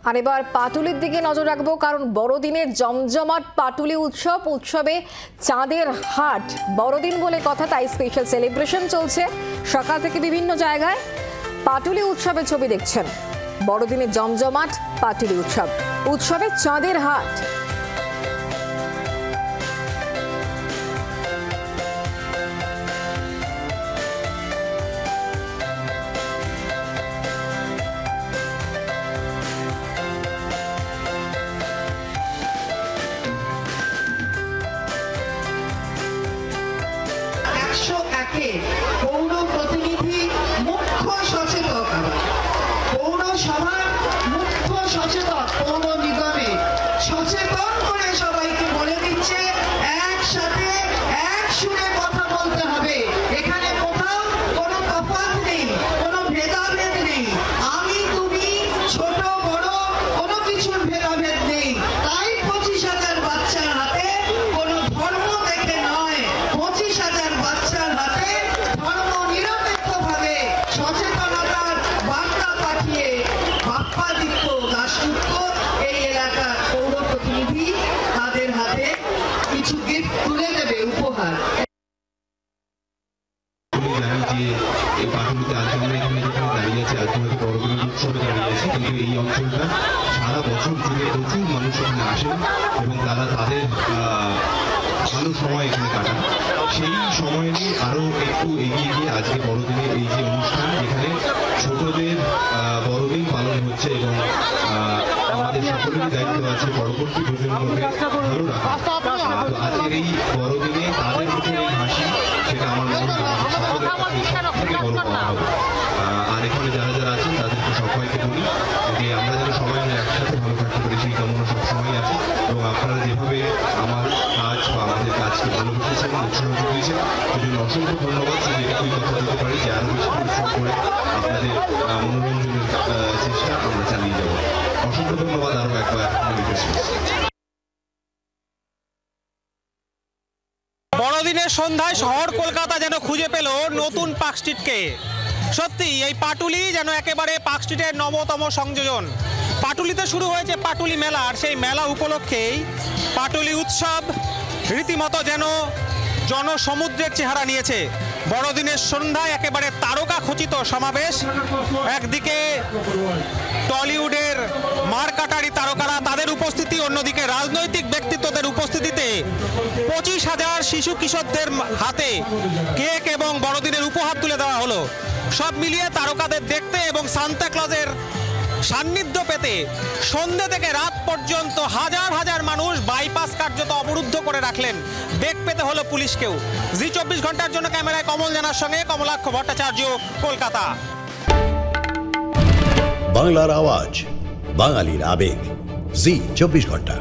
আর এবার পাটুলির দিকে নজর রাখবো, কারণ বড়দিনে জমজমাট পাটুলি উৎসবে চাঁদের হাট বড়দিন বলে কথা, তাই স্পেশাল সেলিব্রেশন চলছে সকাল থেকে বিভিন্ন জায়গায়। পাটুলি উৎসবের ছবি দেখছেন, বড়দিনে জমজমাট পাটুলি উৎসবে চাঁদের হাট। পৌর প্রতিনিধি মুখ্য সচেতক, পৌরসভার মুখ্য সচেতক পৌর নিগমে সচেতন করে সবাইকে বলে দিচ্ছে একসাথে এক সুরে কথা বলতে হবে। এখানে কোথাও কোনো তফাৎ নেই, কোনো ভেদাভেদ নেই, আমি তুমি ছোট বড় কোনো কিছুর ভেদাভেদ নেই। তাই 25,000 বাচ্চার হাতে কোনো ধর্ম দেখে নয়, 25,000 বাচ্চার হাতে ধর্ম নিরপেক্ষভাবে সচেতনতার বার্তা পাঠিয়ে বাপ্পাদিত্য দাশগুপ্ত এই এলাকার পৌর প্রতিনিধি তাদের হাতে কিছু গিফট তুলে দেবে, উপহার। কিন্তু এই অঞ্চলটা সারা বছর জুড়ে প্রচুর মানুষ এখানে আসেন এবং তারা তাদের ভালো সময় এখানে কাটান। সেই সময় নিয়ে আরো একটু এগিয়ে গিয়ে আজকে বড়দিনের এই যে অনুষ্ঠান, এখানে ছোটদের বড়দিন পালন হচ্ছে এবং আমাদের সকলেরই দায়িত্ব আছে পরবর্তী প্রজন্মকে ভালো রাখা। তো আজকের এই বড়দিনে তাদের মুখে এই হাসি, সেটা আমার মনে হয় সকলের কাছে সব থেকে বড় পাওয়া হবে। আর এখানে যারা যারা আছেন তাদেরকে সবাইকে বলি যে আমরা যেন সবাই মিলে একসাথে ভালো থাকতে পারি, সেই কামনা সবসময় আছে। এবং আপনারা যেভাবে আমার কাজ বা আমাদের কাজকে ভালোবেসেছেন, উৎসাহ দিয়েছেন, সেজন্য অসংখ্য ধন্যবাদ। শুধু একটুই কথা দিতে পারি যে আরও বেশি পরিশ্রম করে আপনাদের মনোরঞ্জনের চেষ্টা আমরা চালিয়ে যাব। অসংখ্য ধন্যবাদ আরও একবার। Merry Christmas. বড়দিনের সন্ধ্যায় শহর কলকাতা যেন খুঁজে পেল নতুন পার্ক স্ট্রিটকে। সত্যি এই পাটুলি যেন একেবারে পার্ক স্ট্রিটের নবতম সংযোজন। পাটুলিতে শুরু হয়েছে পাটুলি মেলা, আর সেই মেলা উপলক্ষেই পাটুলি উৎসব রীতিমতো যেন জনসমুদ্রের চেহারা নিয়েছে। বড়দিনের সন্ধ্যায় একেবারে তারকা খচিত সমাবেশ। একদিকে টলিউডের মারকাটারি তারকারা, তাদের উপস্থিতি, অন্যদিকে রাজনৈতিক ব্যক্তিত্বদের উপস্থিতিতে 25,000 শিশু কিশোরদের হাতে কেক এবং বড়দিনের উপহার তুলে দেওয়া হলো। সব মিলিয়ে তারকাদের দেখতে এবং সান্তা ক্লজের সান্নিধ্য পেতে সন্ধ্যে থেকে রাত পর্যন্ত হাজার হাজার মানুষ বাইপাস কার্যত অবরুদ্ধ করে রাখলেন। বেগ পেতে হলো পুলিশকেও। জি 24 ঘন্টার জন্য ক্যামেরায় কমল জানার সঙ্গে কমলাক্ষ ভট্টাচার্য, কলকাতা। বাংলার আওয়াজ, বাঙালির আবেগ, জি 24 ঘন্টা।